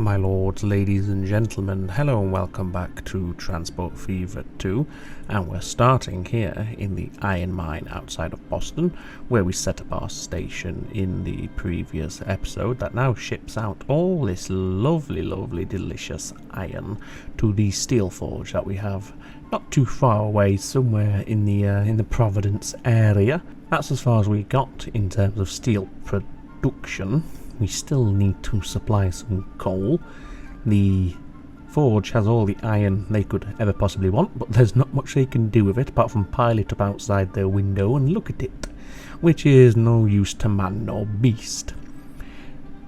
my lords, ladies and gentlemen, hello and welcome back to Transport Fever 2, and we're starting here in the iron mine outside of Boston, where we set up our station in the previous episode that now ships out all this lovely delicious iron to the steel forge that we have not too far away, somewhere in the Providence area. That's as far as we got in terms of steel production. We still need to supply some coal. The forge has all the iron they could ever possibly want, but there's not much they can do with it apart from pile it up outside their window and look at it, which is no use to man nor beast.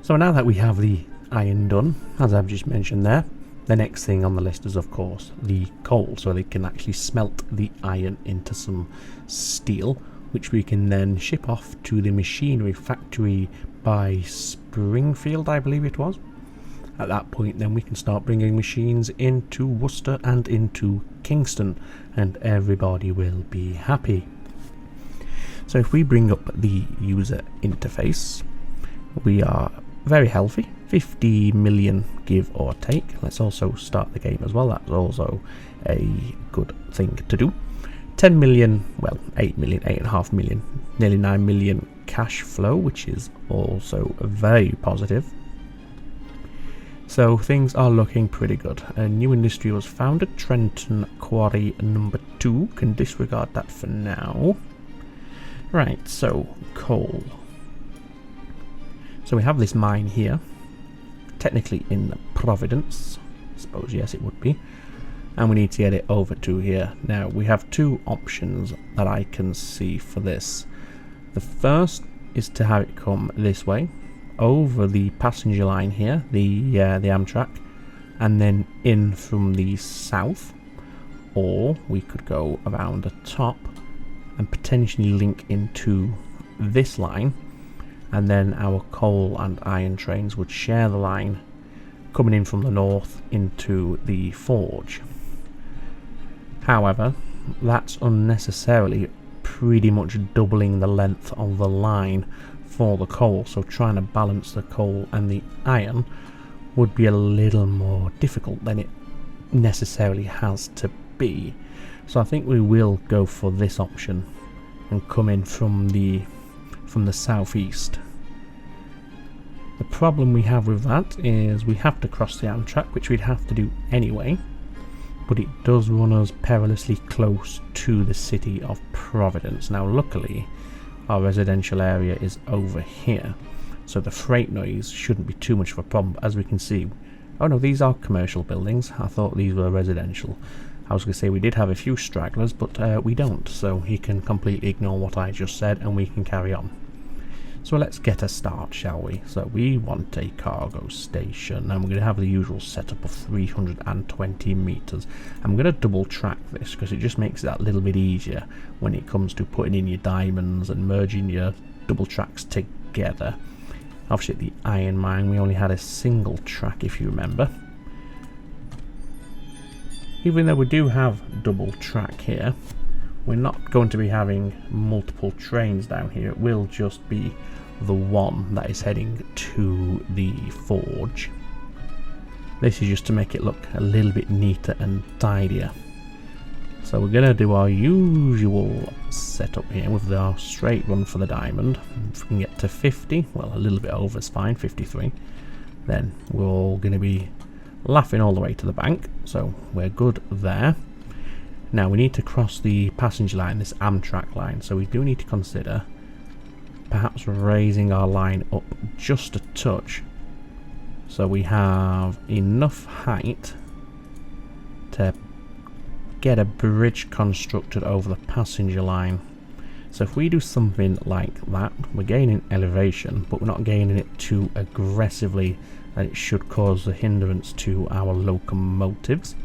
So now that we have the iron done, as I've just mentioned there, the next thing on the list is of course the coal, so they can actually smelt the iron into some steel, which we can then ship off to the machinery factory by Springfield, I believe it was. At that point then we can start bringing machines into Worcester and into Kingston, and everybody will be happy. So if we bring up the user interface, we are very healthy, 50 million give or take. Let's also start the game as well, that's also a good thing to do. 10 million, well 8 million, 8.5 million, nearly 9 million cash flow, which is also very positive. So things are looking pretty good. A new industry was founded, Trenton Quarry number 2, can disregard that for now. Right, so coal. So we have this mine here, technically in Providence, I suppose, yes it would be. And we need to get it over to here. Now we have two options that I can see for this. The first is to have it come this way over the passenger line here, the Amtrak, and then in from the south, or we could go around the top and potentially link into this line, and then our coal and iron trains would share the line coming in from the north into the forge. However, that's unnecessarily pretty much doubling the length of the line for the coal, so trying to balance the coal and the iron would be a little more difficult than it necessarily has to be. So I think we will go for this option and come in from the southeast. The problem we have with that is we have to cross the Amtrak, which we'd have to do anyway, but it does run us perilously close to the city of Providence. Now luckily our residential area is over here, so the freight noise shouldn't be too much of a problem. As we can see, oh no, these are commercial buildings, I thought these were residential. I was going to say we did have a few stragglers, but we don't, so he can completely ignore what I just said and we can carry on. So let's get a start, shall we? So we want a cargo station, and we're going to have the usual setup of 320 meters. I'm going to double track this because it just makes it that little bit easier when it comes to putting in your diamonds and merging your double tracks together. Obviously at the iron mine we only had a single track, if you remember. Even though we do have double track here, we're not going to be having multiple trains down here. It will just be the one that is heading to the forge. This is just to make it look a little bit neater and tidier. So we're going to do our usual setup here with our straight run for the diamond. If we can get to 50, well a little bit over is fine, 53, then we're all going to be laughing all the way to the bank, so we're good there. Now we need to cross the passenger line, this Amtrak line, so we do need to consider perhaps raising our line up just a touch so we have enough height to get a bridge constructed over the passenger line. So if we do something like that, we're gaining elevation, but we're not gaining it too aggressively that it should cause a hindrance to our locomotives.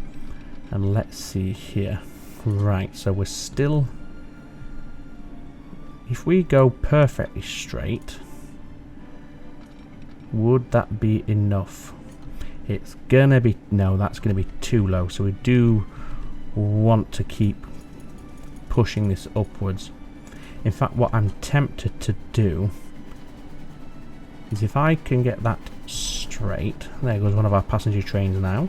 And let's see here. Right, so we're still, if we go perfectly straight, would that be enough? It's gonna be, no, that's gonna be too low, so we do want to keep pushing this upwards. In fact, what I'm tempted to do is if I can get that straight. There goes one of our passenger trains now.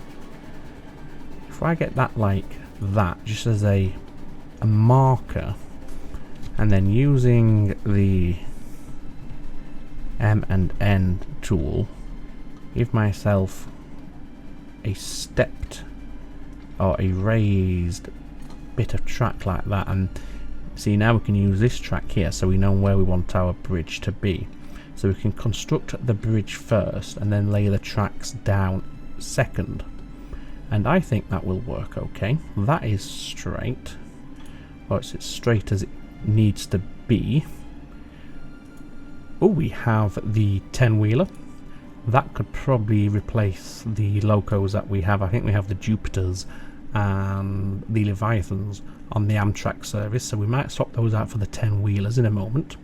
If I get that like that, just as a marker, and then using the M and N tool, give myself a stepped or a raised bit of track like that, and see, now we can use this track here so we know where we want our bridge to be. So we can construct the bridge first and then lay the tracks down second. And I think that will work okay. That is straight. Or it's as straight as it needs to be. Oh, we have the 10-wheeler. That could probably replace the locos that we have. I think we have the Jupiters and the Leviathans on the Amtrak service, so we might swap those out for the 10-wheelers in a moment.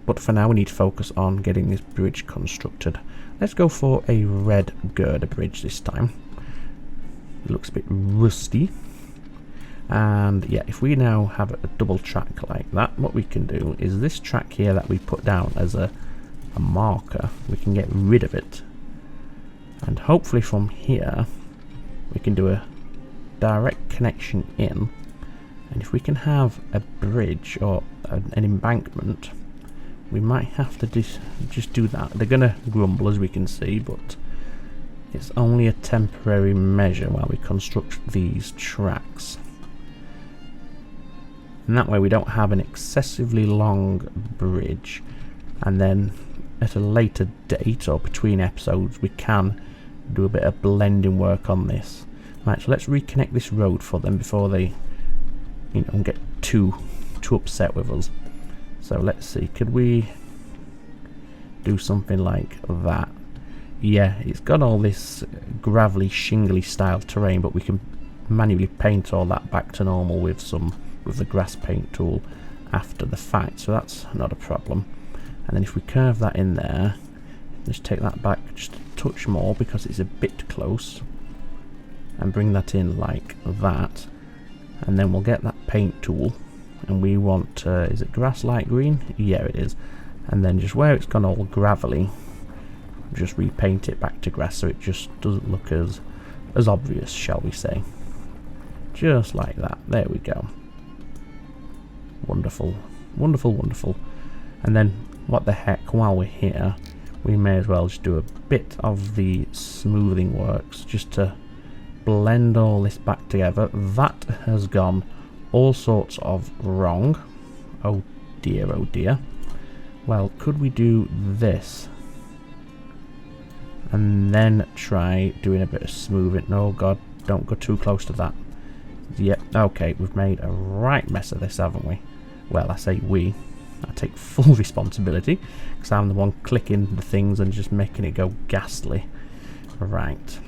But for now we need to focus on getting this bridge constructed. Let's go for a red girder bridge this time. It looks a bit rusty. And yeah, if we now have a double track like that, what we can do is this track here that we put down as a marker, we can get rid of it. And hopefully from here we can do a direct connection in, and if we can have a bridge or an embankment, we might have to just do that. They're gonna grumble, as we can see, but it's only a temporary measure while we construct these tracks, and that way we don't have an excessively long bridge, and then at a later date or between episodes we can do a bit of blending work on this. Right, so let's reconnect this road for them before they, you know, get too upset with us. So let's see, could we do something like that? Yeah, it's got all this gravelly, shingly style terrain, but we can manually paint all that back to normal with the grass paint tool after the fact, so that's not a problem. And then if we curve that in there, just take that back just a touch more because it's a bit close, and bring that in like that, and then we'll get that paint tool, and we want is it grass light green? Yeah, it is. And then just where it's gone all gravelly, just repaint it back to grass so it just doesn't look as obvious, shall we say. Just like that. There we go. Wonderful, wonderful, wonderful. And then what the heck, while we're here, we may as well just do a bit of the smoothing works just to blend all this back together. That has gone all sorts of wrong. Oh dear, oh dear. Well, could we do this and then try doing a bit of smoothing? Oh god, don't go too close to that. Yep, okay, we've made a right mess of this, haven't we? Well, I say we. I take full responsibility because I'm the one clicking the things and just making it go ghastly. Right,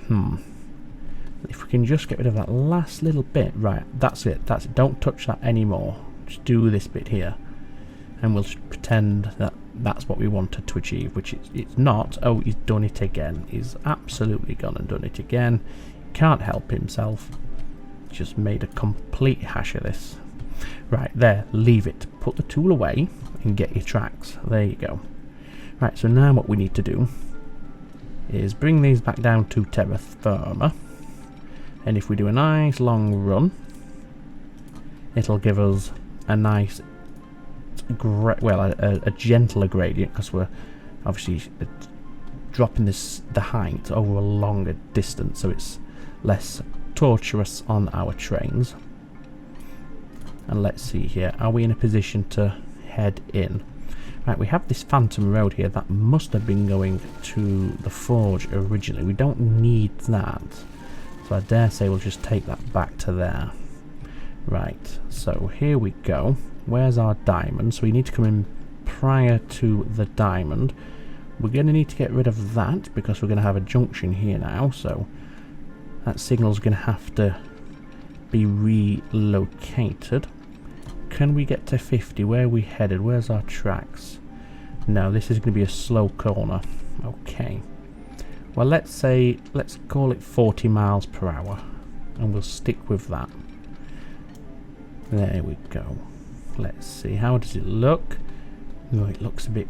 if we can just get rid of that last little bit. Right, that's it, that's it. Don't touch that anymore. Just do this bit here, and we'll pretend that that's what we wanted to achieve, which it's not. Oh, he's done it again. He's absolutely gone and done it again. Can't help himself. Just made a complete hash of this. Right, there, leave it. Put the tool away and get your tracks. There you go. Right, so now what we need to do is bring these back down to terra firma. And if we do a nice long run, it'll give us a nice, a gentler gradient, because we're obviously dropping the height over a longer distance, so it's less torturous on our trains. And let's see here, are we in a position to head in? Right, we have this phantom road here that must have been going to the forge originally. We don't need that, so I dare say we'll just take that back to there. Right, so here we go. Where's our diamond? So we need to come in prior to the diamond. We're going to need to get rid of that because we're going to have a junction here now, so that signal's going to have to be relocated. Can we get to 50? Where are we headed? Where's our tracks? No, this is going to be a slow corner. Okay. Well, let's call it 40 miles per hour, and we'll stick with that. There we go. Let's see. How does it look? Oh, it looks a bit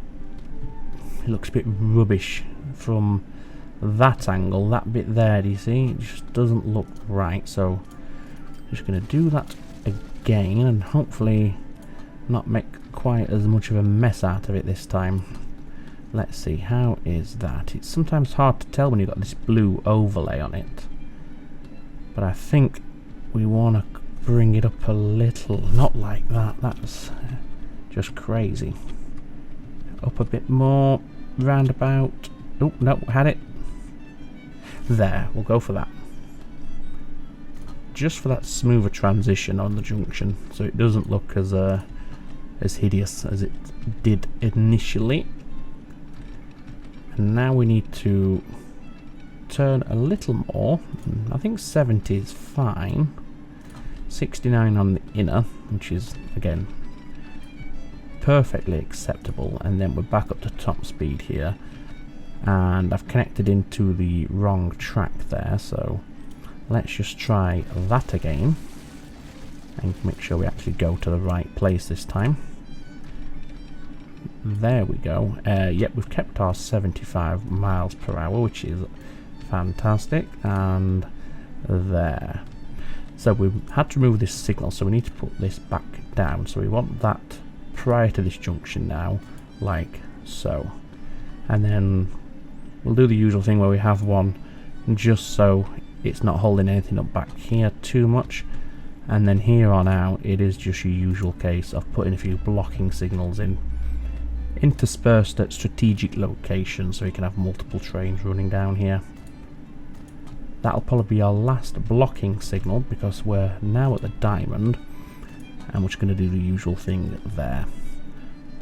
rubbish from that angle, that bit there, do you see? It just doesn't look right, so I'm just going to do that again and hopefully not make quite as much of a mess out of it this time. Let's see, how is that? It's sometimes hard to tell when you've got this blue overlay on it, but I think we want to bring it up a little, not like that, that's just crazy. Up a bit more, roundabout. Oh, no, had it. There, we'll go for that. Just for that smoother transition on the junction, so it doesn't look as hideous as it did initially. And now we need to turn a little more. I think 70 is fine. 69 on the inner, which is again perfectly acceptable, and then we're back up to top speed here. And I've connected into the wrong track there, so let's just try that again and make sure we actually go to the right place this time. There we go. Yep, we've kept our 75 miles per hour, which is fantastic. And there. So we've had to remove this signal, so we need to put this back down. So we want that prior to this junction now, like so. And then we'll do the usual thing where we have one just so it's not holding anything up back here too much. And then here on out, it is just your usual case of putting a few blocking signals in, interspersed at strategic locations, so you can have multiple trains running down here. That'll probably be our last blocking signal because we're now at the diamond, and we're just going to do the usual thing there.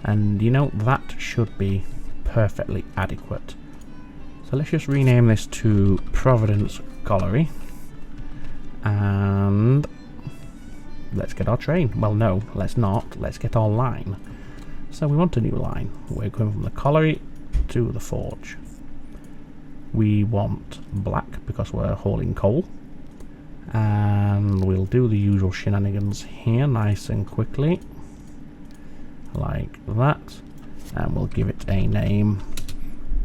And you know, that should be perfectly adequate. So let's just rename this to Providence Colliery, and let's get our train. Well, no, let's not. Let's get our line. So we want a new line. We're going from the colliery to the forge. We want black because we're hauling coal, and we'll do the usual shenanigans here nice and quickly, like that, and we'll give it a name.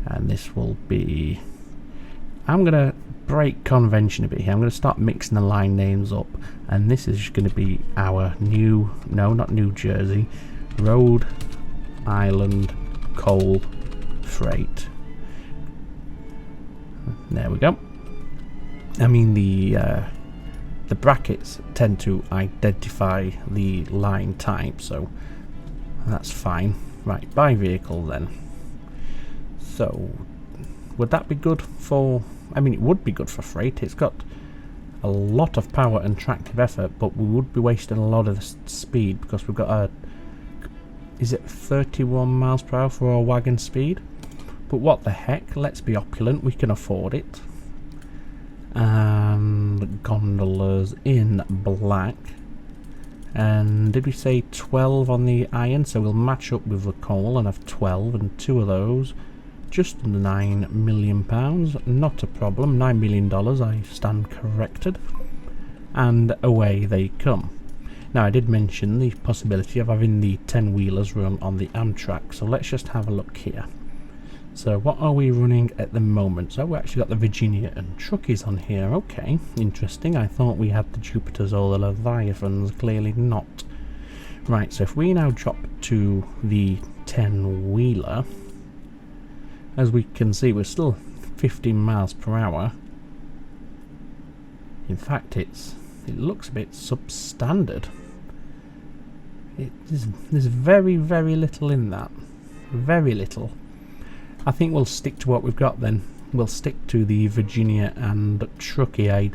And this will be, I'm going to break convention a bit here. I'm going to start mixing the line names up, and this is going to be our new, no, not New Jersey, Rhode Island Coal Freight. There we go. I mean, the brackets tend to identify the line type, so that's fine. Right, by vehicle then. So, would that be good for, I mean, it would be good for freight. It's got a lot of power and tractive effort, but we would be wasting a lot of the speed because we've got a, is it 31 miles per hour for our wagon speed? But what the heck, let's be opulent, we can afford it. And gondolas in black. And did we say 12 on the iron? So we'll match up with the coal and have 12, and 2 of those. Just under £9 million, not a problem. $9 million, I stand corrected. And away they come. Now, I did mention the possibility of having the 10-wheelers run on the Amtrak, so let's just have a look here. So what are we running at the moment? So we actually got the Virginia and Truckies on here. Okay, interesting. I thought we had the Jupiters or the Leviathans, clearly not. Right, so if we now drop to the 10-wheeler, as we can see, we're still 15 miles per hour. In fact, it looks a bit substandard. There's very, very little in that. Very little. I think we'll stick to what we've got then. We'll stick to the Virginia and Truckee. I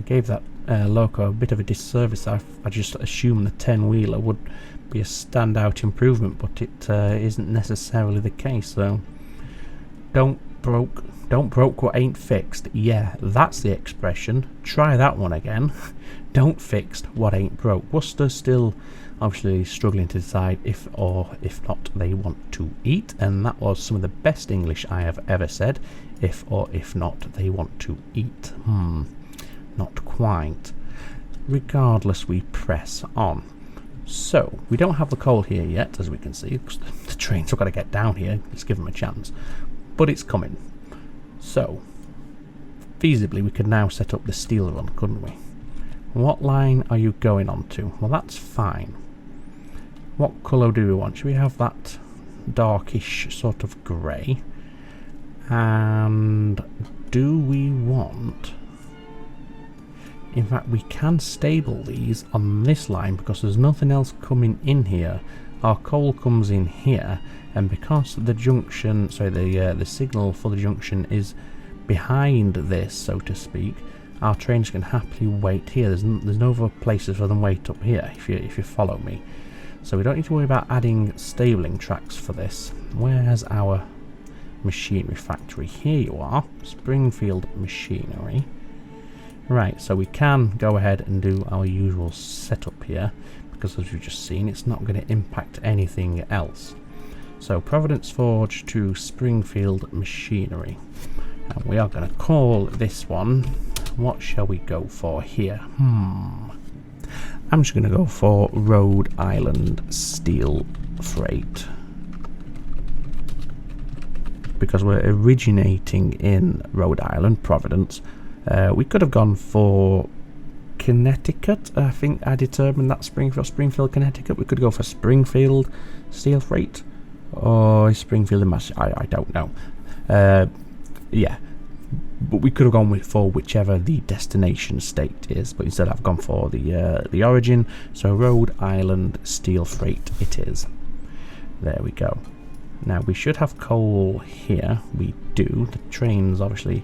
gave that loco a bit of a disservice. I just assumed the 10-wheeler would be a standout improvement, but it isn't necessarily the case. So don't broke what ain't fixed. Yeah, that's the expression. Try that one again. Don't fix what ain't broke. Worcester's still obviously struggling to decide if or if not they want to eat, and that was some of the best English I have ever said. If or if not they want to eat. Not quite. Regardless, we press on. So we don't have the coal here yet, as we can see. The trains have got to get down here. Let's give them a chance, but it's coming. So feasibly we could now set up the steel run, couldn't we? What line are you going on to? Well, that's fine. What colour do we want? Should we have that darkish sort of grey? And do we want... In fact, we can stable these on this line because there's nothing else coming in here. Our coal comes in here, and because the junction, the signal for the junction is behind this, so to speak, our trains can happily wait here. There's no other places for them to wait up here, if you follow me. So we don't need to worry about adding stabling tracks for this. Where's our machinery factory? Here you are, Springfield Machinery. Right, so we can go ahead and do our usual setup here, because as we've just seen, it's not going to impact anything else. So Providence Forge to Springfield Machinery. And we are going to call this one, what shall we go for here? I'm just going to go for Rhode Island Steel Freight, because we're originating in Rhode Island, Providence. We could have gone for Connecticut. I think I determined that Springfield, Connecticut. We could go for Springfield Steel Freight, or Springfield in Mass. I don't know. Yeah, but we could have gone for whichever the destination state is. But instead, I've gone for the origin. So Rhode Island Steel Freight it is. There we go. Now we should have coal here. We do. The trains obviously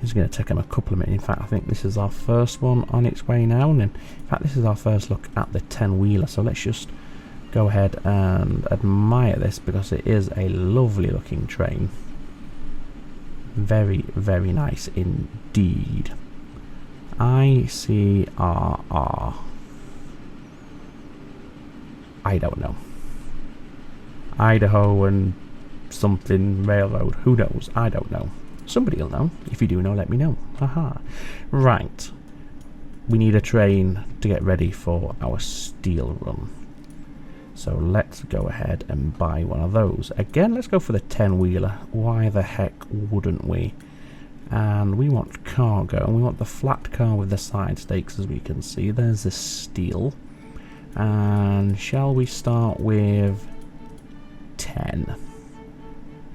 is going to take them a couple of minutes. In fact, I think this is our first one on its way now, and in fact this is our first look at the 10-wheeler. So let's just go ahead and admire this, because it is a lovely looking train. Very, very nice indeed. ICRR. I don't know. Idaho and something railroad. Who knows? I don't know. Somebody will know. If you do know, let me know. Haha. Right. We need a train to get ready for our steel run. So let's go ahead and buy one of those. Again, let's go for the 10-wheeler. Why the heck wouldn't we? And we want cargo, and we want the flat car with the side stakes, as we can see. There's the steel. And shall we start with 10?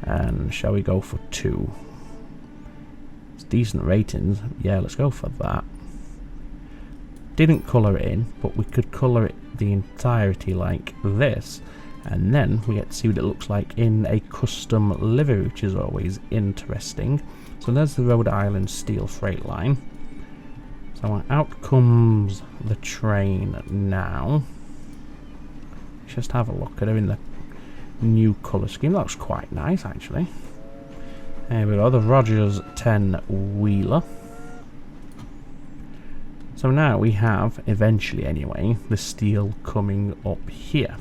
And shall we go for 2? It's decent ratings. Yeah, let's go for that. Didn't colour it in, but we could colour it the entirety like this, and then we get to see what it looks like in a custom livery, which is always interesting. So there's the Rhode Island Steel Freight line. So out comes the train now. Let's just have a look at her in the new colour scheme. That looks quite nice, actually. There we go, the Rogers 10-wheeler. So now we have, eventually anyway, the steel coming up here.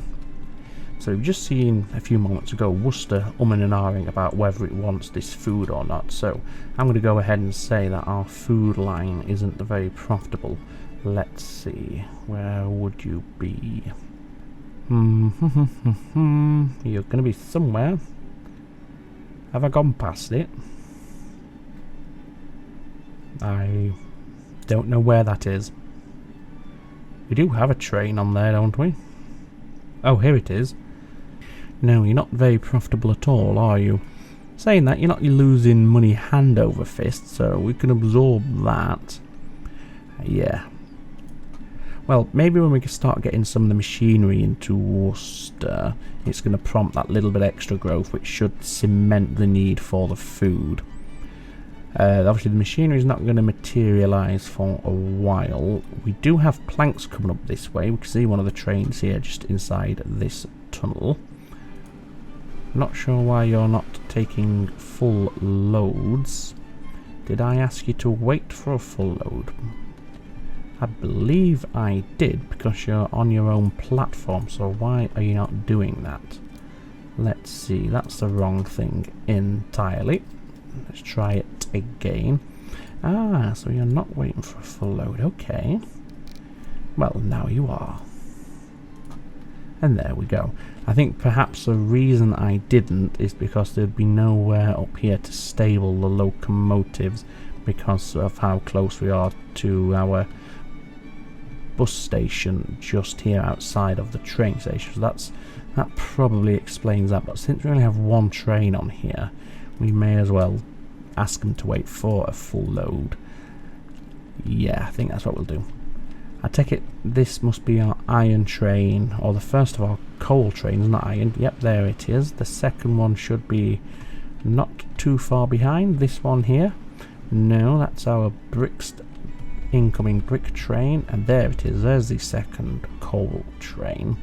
So we've just seen a few moments ago Worcester umming and ahhing about whether it wants this food or not. So I'm going to go ahead and say that our food line isn't very profitable. Let's see, where would you be? You're going to be somewhere. Have I gone past it? I don't know where that is. We do have a train on there, don't we? Oh, here it is. No, you're not very profitable at all, are you? Saying that, you're losing money hand over fist, so we can absorb that. Yeah. Well, maybe when we start getting some of the machinery into Worcester, it's going to prompt that little bit extra growth, which should cement the need for the food. Obviously the machinery is not going to materialise for a while. We do have planks coming up this way. We can see one of the trains here just inside this tunnel. Not sure why you're not taking full loads. Did I ask you to wait for a full load? I believe I did, because you're on your own platform, so why are you not doing that? Let's see, that's the wrong thing entirely. Let's try it again. Ah, so you're not waiting for a full load. Okay. Well, now you are. And there we go. I think perhaps the reason I didn't is because there'd be nowhere up here to stable the locomotives because of how close we are to our bus station just here outside of the train station. So that probably explains that. But since we only have one train on here, we may as well ask them to wait for a full load. Yeah, I think that's what we'll do. I take it this must be our iron train, or the first of our coal trains, not iron. Yep, there it is. The second one should be not too far behind. This one here. No, that's our incoming brick train, and there it is. There's the second coal train.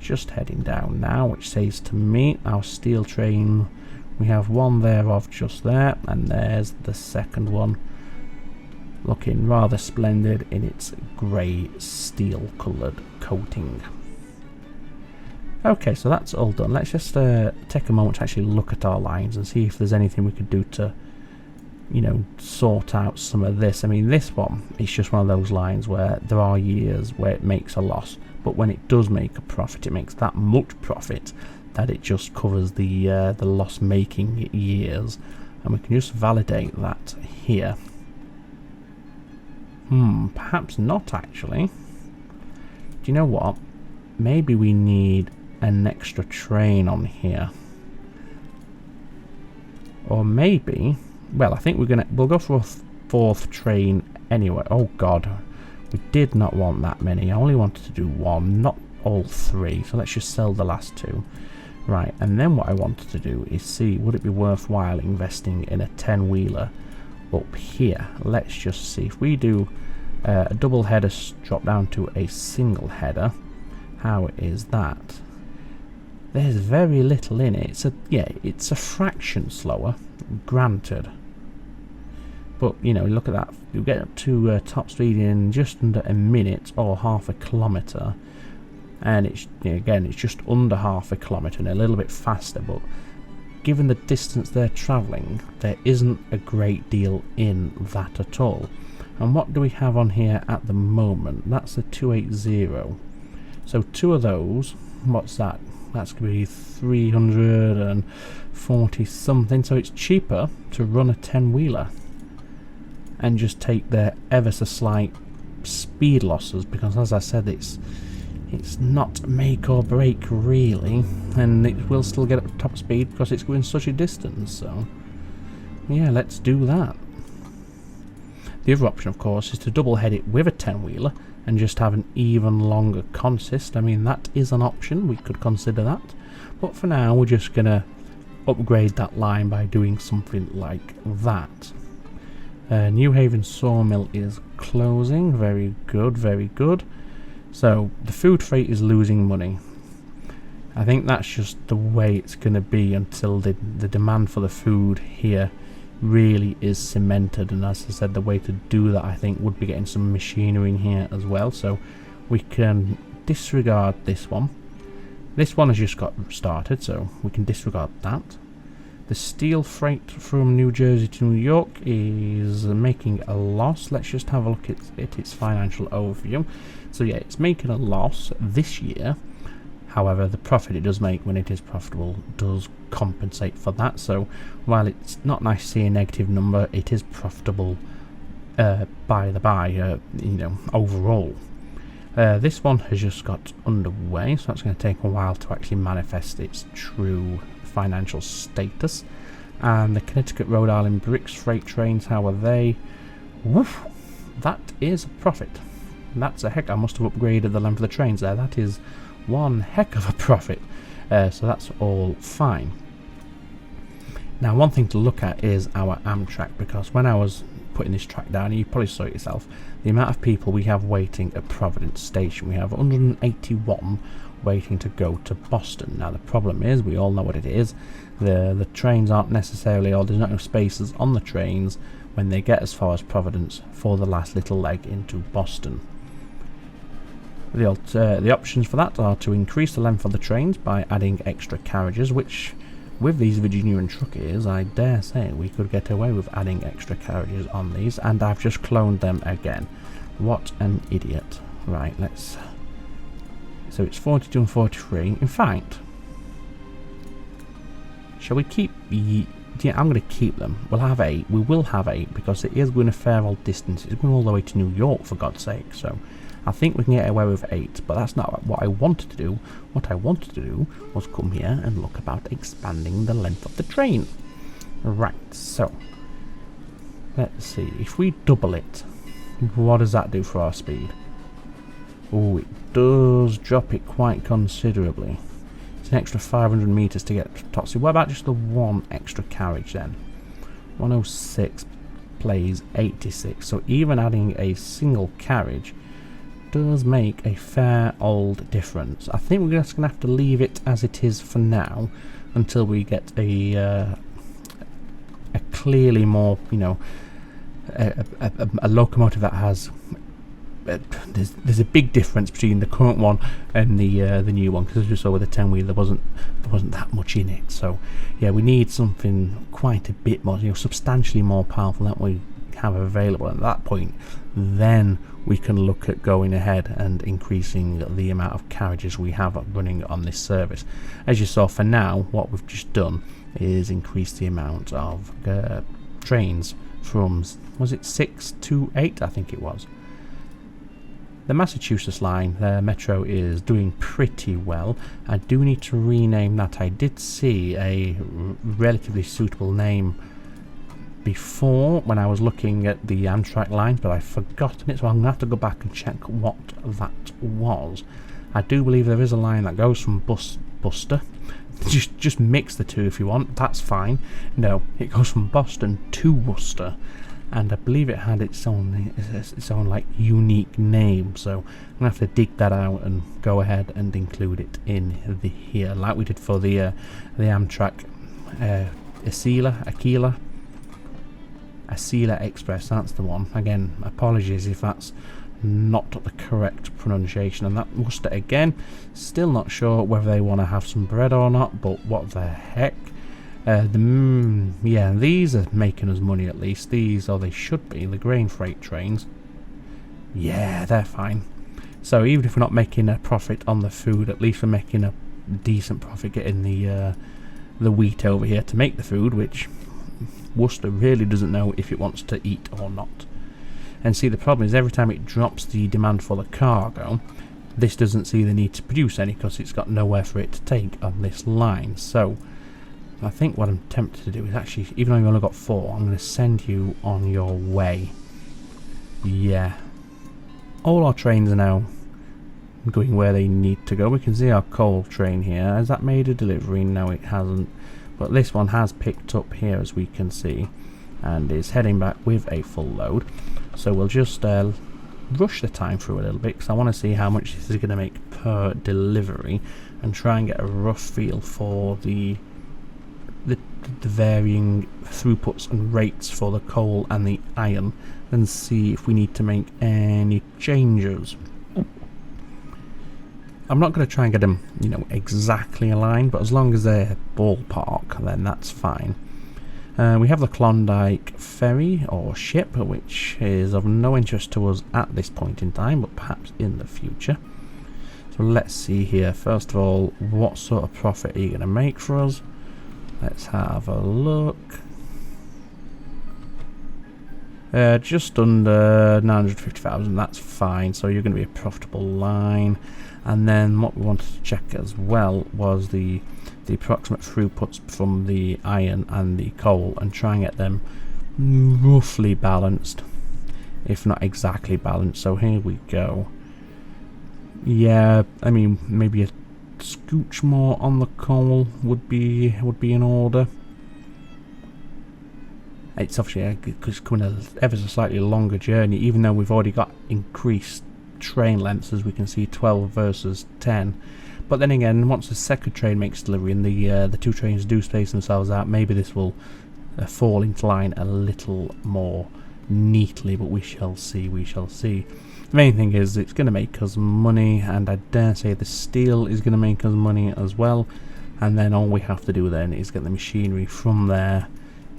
Just heading down now, which says to me our steel train. We have one thereof just there, and there's the second one, looking rather splendid in its grey steel coloured coating. Okay, so that's all done. Let's just take a moment to actually look at our lines and see if there's anything we could do to, you know, sort out some of this. I mean, this one is just one of those lines where there are years where it makes a loss, but when it does make a profit, it makes that much profit that it just covers the loss-making years, and we can just validate that here. Perhaps not actually. Do you know what? Maybe we need an extra train on here, or maybe. Well, I think we'll go for a fourth train anyway. Oh god, we did not want that many. I only wanted to do one, not all three. So let's just sell the last two. Right, and then what I wanted to do is see, would it be worthwhile investing in a 10-wheeler up here? Let's just see if we do a double header drop down to a single header. How is that? There's very little in it. It's a fraction slower, granted. But you know, look at that. You get up to top speed in just under a minute or half a kilometre. And it's, again, it's just under half a kilometre and a little bit faster, but given the distance they're travelling, there isn't a great deal in that at all. And what do we have on here at the moment? That's the 280. So two of those, what's that? That's going to be 340 something. So it's cheaper to run a 10-wheeler and just take their ever so slight speed losses, because as I said, it's not make or break really, and it will still get up to top speed because it's going such a distance. So yeah, let's do that. The other option, of course, is to double head it with a 10-wheeler and just have an even longer consist. I mean, that is an option, we could consider that, but for now we're just gonna upgrade that line by doing something like that. New Haven sawmill is closing. Very good, very good. So the food freight is losing money. I think that's just the way it's going to be until the demand for the food here really is cemented. And as I said, the way to do that, I think, would be getting some machinery in here as well. So we can disregard this one. This one has just got started, so we can disregard that. The steel freight from New Jersey to New York is making a loss. Let's just have a look at its financial overview. So yeah, it's making a loss this year. However, the profit it does make when it is profitable does compensate for that. So while it's not nice to see a negative number, it is profitable by the by, you know, overall. This one has just got underway, so that's going to take a while to actually manifest its true financial status. And the Connecticut Rhode Island Bricks freight trains, how are they? Woof, that is a profit. That's a heck. I must have upgraded the length of the trains there. That is one heck of a profit. So that's all fine. Now, one thing to look at is our Amtrak, because when I was putting this track down, you probably saw it yourself, the amount of people we have waiting at Providence Station. We have 181 waiting to go to Boston. Now the problem is, we all know what it is, the trains aren't necessarily, or there's not enough spaces on the trains when they get as far as Providence for the last little leg into Boston. The options for that are to increase the length of the trains by adding extra carriages, which with these Virginian truckies, I dare say we could get away with adding extra carriages on these, and I've just cloned them again. What an idiot. Right, let's... So it's 42 and 43. In fact, shall we keep yeah, I'm going to keep them. We'll have 8. We will have 8 because it is going a fair old distance. It's going all the way to New York, for God's sake. So I think we can get away with 8, but that's not what I wanted to do. What I wanted to do was come here and look about expanding the length of the train. Right, so let's see. If we double it, what does that do for our speed? Oh, it does drop it quite considerably. It's an extra 500 meters to get to Totsi. What about just the one extra carriage then? 106 plays 86. So even adding a single carriage does make a fair old difference. I think we're just going to have to leave it as it is for now until we get a clearly more, you know, a locomotive that has. There's a big difference between the current one and the new one, because as you saw with the 10-wheel, there wasn't that much in it. So yeah, we need something quite a bit more, you know, substantially more powerful than we have available. And at that point, then we can look at going ahead and increasing the amount of carriages we have running on this service. As you saw, for now, what we've just done is increase the amount of trains from, was it 6 to 8? I think it was. The Massachusetts line, the metro, is doing pretty well. I do need to rename that. I did see a relatively suitable name before when I was looking at the Amtrak line, but I've forgotten it, so I'm going to have to go back and check what that was. I do believe there is a line that goes from Buster. Just mix the two if you want, that's fine. No, it goes from Boston to Worcester. And I believe it had its own like unique name, so I'm gonna have to dig that out and go ahead and include it in the here, like we did for the Amtrak Aquila Express. That's the one. Again, apologies if that's not the correct pronunciation. And that Worcester again, still not sure whether they want to have some bread or not, but what the heck. Yeah, these are making us money at least. These, or they should be, the grain freight trains. Yeah, they're fine. So even if we're not making a profit on the food, at least we're making a decent profit getting the wheat over here to make the food, which Worcester really doesn't know if it wants to eat or not. And see, the problem is every time it drops the demand for the cargo, this doesn't see the need to produce any because it's got nowhere for it to take on this line. So I think what I'm tempted to do is actually, even though you've only got 4, I'm going to send you on your way. Yeah. All our trains are now going where they need to go. We can see our coal train here. Has that made a delivery? No, it hasn't. But this one has picked up here, as we can see, and is heading back with a full load. So we'll just rush the time through a little bit, because I want to see how much this is going to make per delivery and try and get a rough feel for the varying throughputs and rates for the coal and the iron, and see if we need to make any changes. I'm not going to try and get them, you know, exactly aligned, but as long as they're ballpark, then that's fine. We have the Klondike ferry or ship, which is of no interest to us at this point in time, but perhaps in the future. So let's see here. First of all, what sort of profit are you going to make for us? Let's have a look. Just under 950,000, that's fine. So you're going to be a profitable line. And then what we wanted to check as well was the approximate throughputs from the iron and the coal, and try and get them roughly balanced, if not exactly balanced. So here we go. Yeah, I mean, maybe a scooch more on the coal would be in order. It's obviously because coming ever so slightly longer journey, even though we've already got increased train lengths, as we can see, 12 versus 10. But then again, once the second train makes delivery and the two trains do space themselves out, maybe this will fall into line a little more neatly, but we shall see, we shall see. The main thing is it's going to make us money, and I dare say the steel is going to make us money as well. And then all we have to do then is get the machinery from there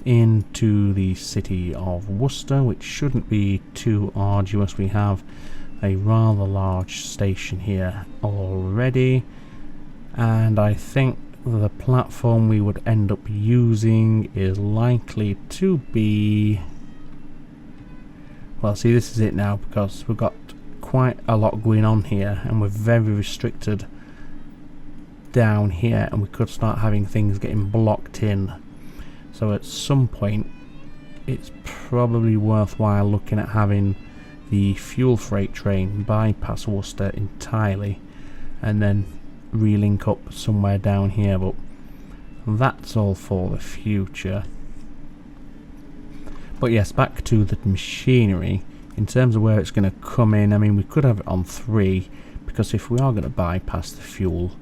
into the city of Worcester, which shouldn't be too arduous. We have a rather large station here already, and I think the platform we would end up using is likely to be... Well, see, this is it now, because we've got quite a lot going on here and we're very restricted down here, and we could start having things getting blocked in. So at some point it's probably worthwhile looking at having the fuel freight train bypass Worcester entirely and then relink up somewhere down here, but that's all for the future. But yes, back to the machinery. In terms of where it's going to come in, I mean, we could have it on 3, because if we are going to bypass the fuel,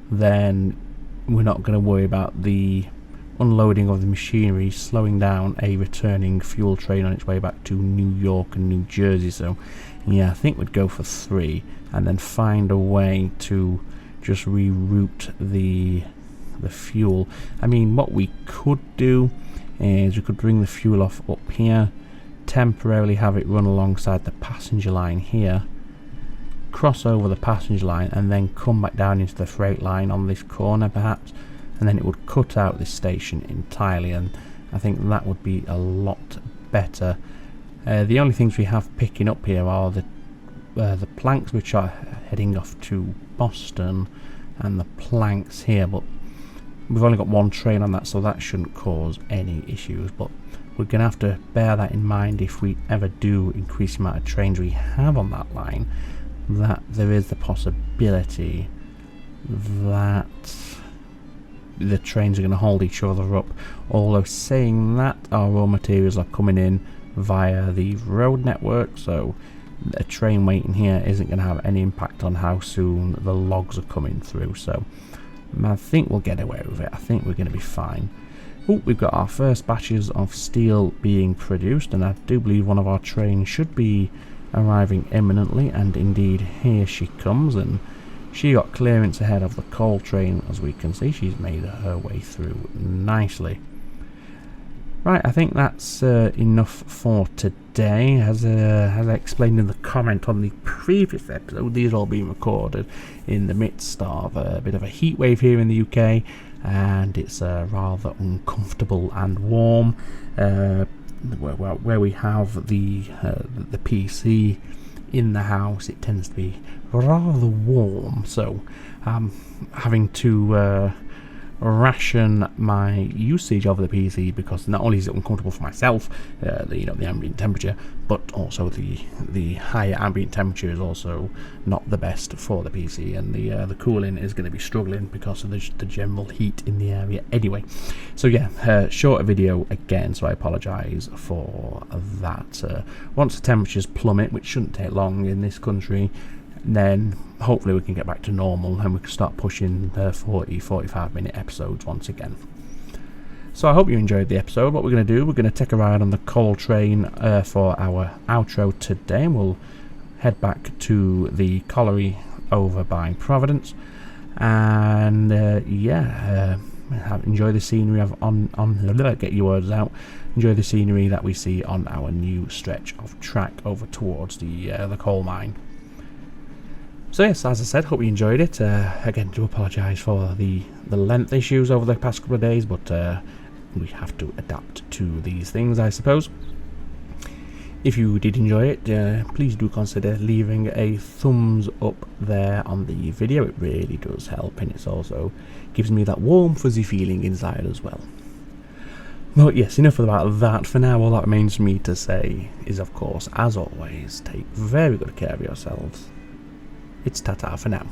then we're not going to worry about the unloading of the machinery slowing down a returning fuel train on its way back to New York and New Jersey. So yeah, I think we'd go for 3 and then find a way to just reroute the fuel. I mean, what we could do is we could bring the fuel off up here, temporarily have it run alongside the passenger line here, cross over the passenger line, and then come back down into the freight line on this corner perhaps, and then it would cut out this station entirely, and I think that would be a lot better. The only things we have picking up here are the planks which are heading off to Boston, and the planks here, but we've only got one train on that, so that shouldn't cause any issues. But we're going to have to bear that in mind if we ever do increase the amount of trains we have on that line, that there is the possibility that the trains are going to hold each other up. Although saying that, our raw materials are coming in via the road network, so a train waiting here isn't going to have any impact on how soon the logs are coming through. So I think we'll get away with it. I think we're going to be fine. Oh, we've got our first batches of steel being produced, and I do believe one of our trains should be arriving imminently, and indeed here she comes, and she got clearance ahead of the coal train. As we can see, she's made her way through nicely. Right, I think that's enough for today. As I explained in the comment on the previous episode, these are all being recorded in the midst of a bit of a heat wave here in the UK, and it's rather uncomfortable and warm. Where we have the PC in the house, it tends to be rather warm, so having to ration my usage of the PC, because not only is it uncomfortable for myself, the ambient temperature, but also the higher ambient temperature is also not the best for the PC, and the cooling is going to be struggling because of the general heat in the area anyway. So yeah, shorter video again, so I apologise for that. Once the temperatures plummet, which shouldn't take long in this country, then hopefully we can get back to normal and we can start pushing the 40-45 minute episodes once again. So I hope you enjoyed the episode. What we're going to do, we're going to take a ride on the coal train for our outro today, and we'll head back to the colliery over by Providence, and enjoy the scenery get your words out. Enjoy the scenery that we see on our new stretch of track over towards the coal mine. So yes, as I said, hope you enjoyed it. Again, do apologise for the length issues over the past couple of days, but we have to adapt to these things, I suppose. If you did enjoy it, please do consider leaving a thumbs up there on the video. It really does help, and it also gives me that warm fuzzy feeling inside as well. But yes, enough about that. For now, all that remains for me to say is, of course, as always, take very good care of yourselves. It's ta-ta for now.